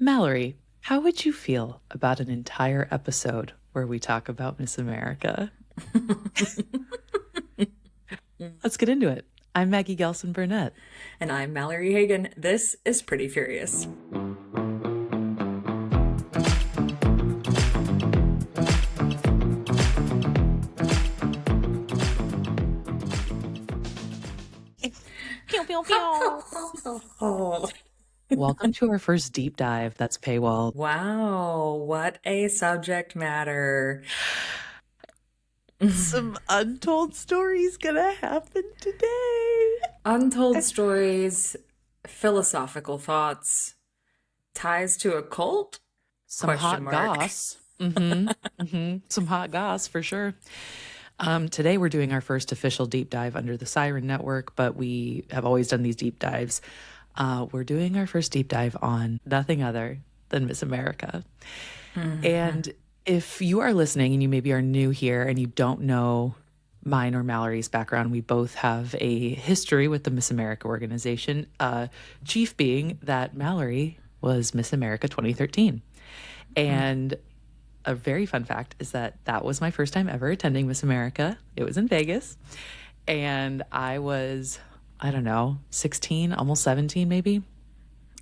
Mallory, how would you feel about an entire episode where we talk about Miss America? Let's get into it. I'm Maggie Gelson Burnett. And I'm Mallory Hagan. This is Pretty Furious. Pew, pew, pew. Welcome to our first deep dive. That's paywalled. Wow, what a subject matter. Some untold stories gonna happen today. Untold stories, philosophical thoughts, ties to a cult? Some hot goss. Some hot goss for sure. Today we're doing our first official deep dive under the Siren Network, but we have always done these deep dives. We're doing our first deep dive on nothing other than Miss America. And if you are listening and you maybe are new here and you don't know mine or Mallory's background, we both have a history with the Miss America organization, chief being that Mallory was Miss America 2013. And a very fun fact is that that was my first time ever attending Miss America. It was in Vegas. And I was, I don't know, 16, almost 17 maybe.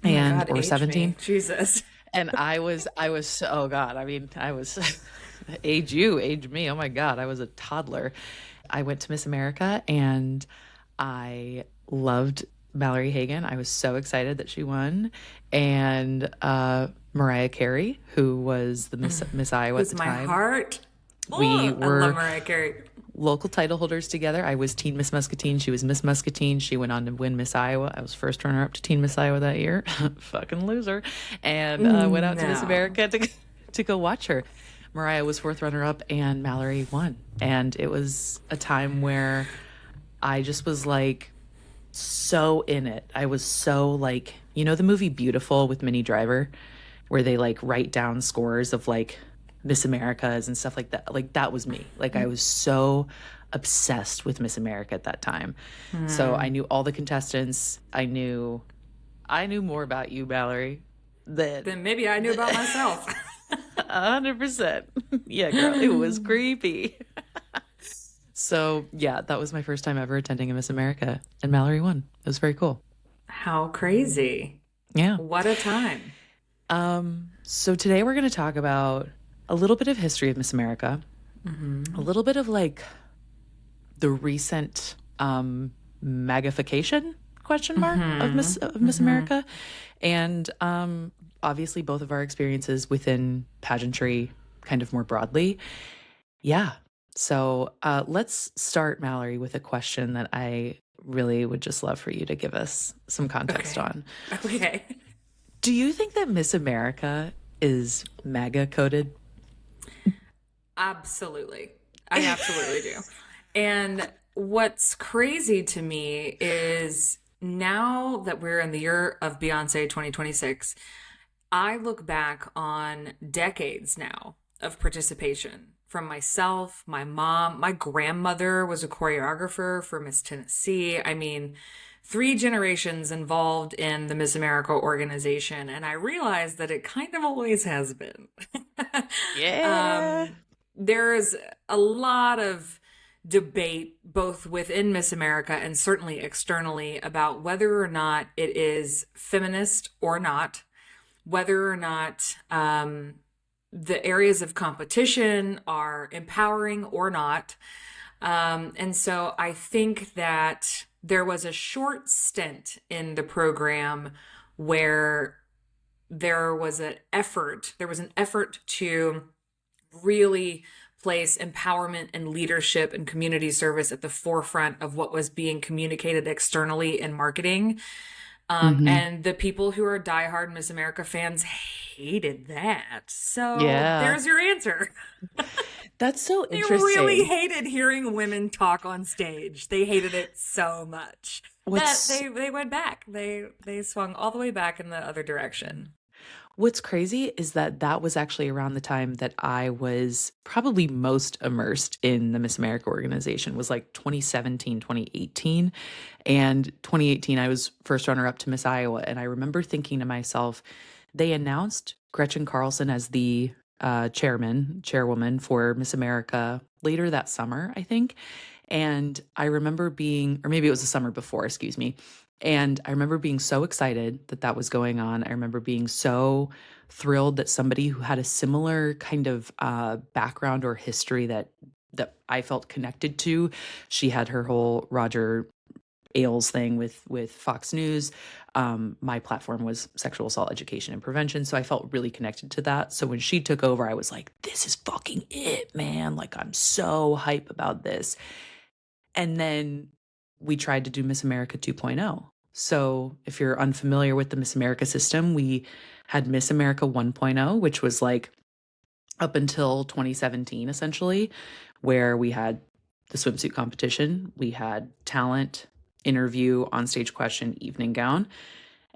Or 17. Jesus. And I was, oh God, I was, age me. Oh my God, I was a toddler. I went to Miss America and I loved Mallory Hagan. I was so excited that she won. And Mariah Carey, who was the Miss Iowa at the time. My heart. We were I love Mariah Carey. Local title holders together. I was Teen Miss Muscatine. She was Miss Muscatine. She went on to win Miss Iowa. I was first runner-up to Teen Miss Iowa that year. Fucking loser. And went out to Miss America to go watch her. Mariah was fourth runner-up and Mallory won. And it was a time where I just was like so in it. I was so like, you know the movie Beautiful with Minnie Driver, where they like write down scores of like Miss Americas and stuff like that. Like that was me. Like I was so obsessed with Miss America at that time. So I knew all the contestants. I knew more about you, Mallory, than maybe I knew about myself. 100%. Yeah, girl, it was creepy. So yeah, that was my first time ever attending a Miss America, and Mallory won. It was very cool. How crazy. Yeah. What a time. So today we're going to talk about a little bit of history of Miss America, a little bit of like the recent MAGAification question mark of Miss America, and obviously both of our experiences within pageantry kind of more broadly. Yeah. So let's start, Mallory, with a question that I really would just love for you to give us some context on. Okay. Do you think that Miss America is MAGA coded? Absolutely. I absolutely do. And what's crazy to me is now that we're in the year of Beyonce 2026, I look back on decades now of participation from myself, my mom, my grandmother was a choreographer for Miss Tennessee. I mean, 3 generations involved in the Miss America organization. And I realized that it kind of always has been. Yeah. There's a lot of debate both within Miss America and certainly externally about whether or not it is feminist or not, whether or not the areas of competition are empowering or not. And so I think that there was a short stint in the program where there was an effort to really place empowerment and leadership and community service at the forefront of what was being communicated externally in marketing. And the people who are diehard Miss America fans hated that. So there's your answer. That's so They interesting. really hated hearing women talk on stage. They hated it so much that they went back. They swung all the way back in the other direction. What's crazy is that that was actually around the time that I was probably most immersed in the Miss America organization, was like 2017, 2018. And 2018, I was first runner up to Miss Iowa. And I remember thinking to myself, they announced Gretchen Carlson as the chairwoman for Miss America later that summer, I think. And I remember being, or maybe it was the summer before, excuse me. And I remember being so excited that that was going on. I remember being so thrilled that somebody who had a similar kind of background or history that I felt connected to. She had her whole Roger Ailes thing with Fox News. My platform was sexual assault education and prevention, so I felt really connected to that. So when she took over, I was like, this is fucking it, man. Like, I'm so hype about this. And then we tried to do Miss America 2.0. So if you're unfamiliar with the Miss America system, we had Miss America 1.0, which was like up until 2017, essentially, where we had the swimsuit competition, we had talent, interview, onstage question, evening gown.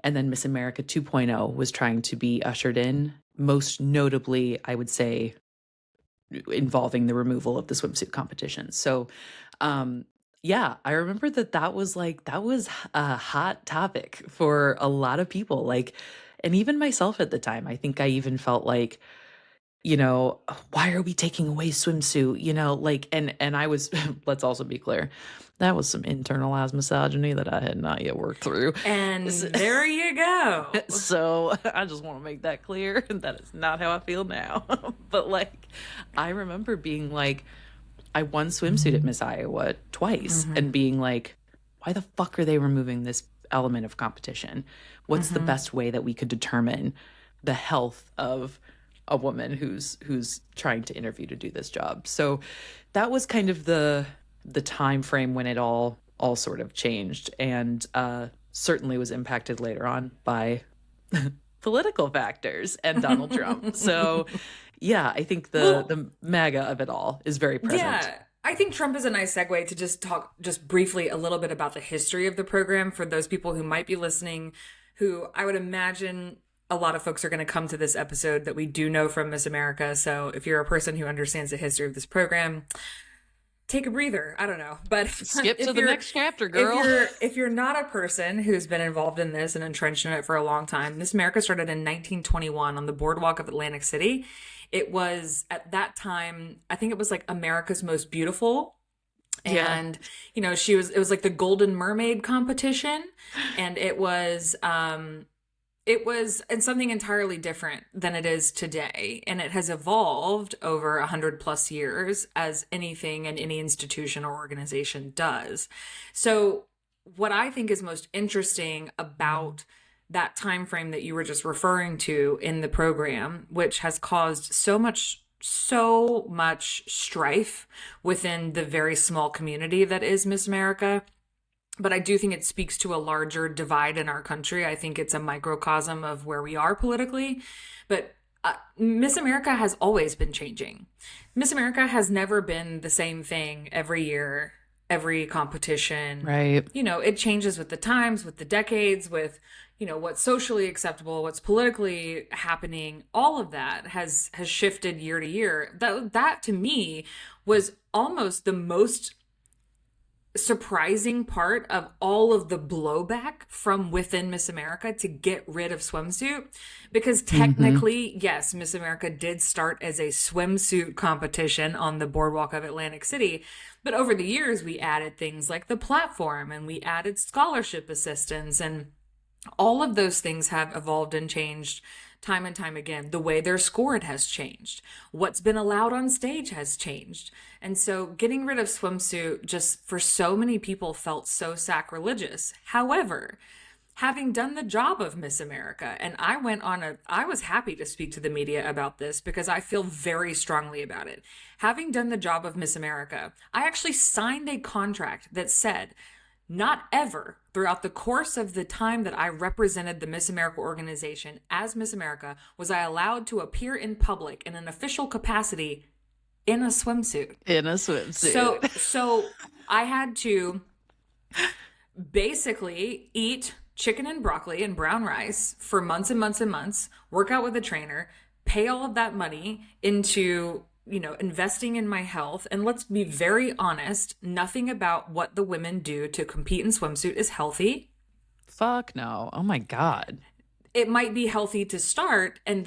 And then Miss America 2.0 was trying to be ushered in, most notably, I would say, involving the removal of the swimsuit competition. So, yeah, I remember that was a hot topic for a lot of people. Like, and even myself at the time, I think I even felt like, why are we taking away swimsuit? Like, and I was, let's also be clear, that was some internalized misogyny that I had not yet worked through. And there you go. So I just want to make that clear. That is not how I feel now. But like, I remember being like, I won swimsuit at Miss Iowa twice and being like, why the fuck are they removing this element of competition? What's the best way that we could determine the health of a woman who's trying to interview to do this job? So that was kind of the time frame when it all sort of changed, and certainly was impacted later on by political factors and Donald Trump. So yeah, I think the MAGA of it all is very present. Yeah, I think Trump is a nice segue to just talk just briefly a little bit about the history of the program for those people who might be listening, who I would imagine a lot of folks are going to come to this episode that we do know from Miss America. So if you're a person who understands the history of this program, take a breather. I don't know, but skip to the next chapter, girl. If you're not a person who's been involved in this and entrenched in it for a long time, Miss America started in 1921 on the boardwalk of Atlantic City. It was at that time, I think it was like America's Most Beautiful. And, it was like the Golden Mermaid competition. And it was and something entirely different than it is today. And it has evolved over 100 plus years, as anything and any institution or organization does. So what I think is most interesting about that time frame that you were just referring to in the program, which has caused so much strife within the very small community that is Miss America. But I do think it speaks to a larger divide in our country. I think it's a microcosm of where we are politically. But Miss America has always been changing. Miss America has never been the same thing every year, every competition. Right. It changes with the times, with the decades, with, what's socially acceptable, what's politically happening. All of that has shifted year to year. That to me was almost the most surprising part of all of the blowback from within Miss America to get rid of swimsuit, because technically, yes, Miss America did start as a swimsuit competition on the boardwalk of Atlantic City, but over the years we added things like the platform and we added scholarship assistance, and all of those things have evolved and changed time and time again. The way they're scored has changed. What's been allowed on stage has changed. And so getting rid of swimsuit just for so many people felt so sacrilegious. However, having done the job of Miss America, and I was happy to speak to the media about this because I feel very strongly about it. Having done the job of Miss America, I actually signed a contract that said, not ever throughout the course of the time that I represented the Miss America organization as Miss America was I allowed to appear in public in an official capacity in a swimsuit. So I had to basically eat chicken and broccoli and brown rice for months and months and months, work out with a trainer, pay all of that money into investing in my health. And let's be very honest, nothing about what the women do to compete in swimsuit is healthy. Fuck no. Oh my God. it might be healthy to start and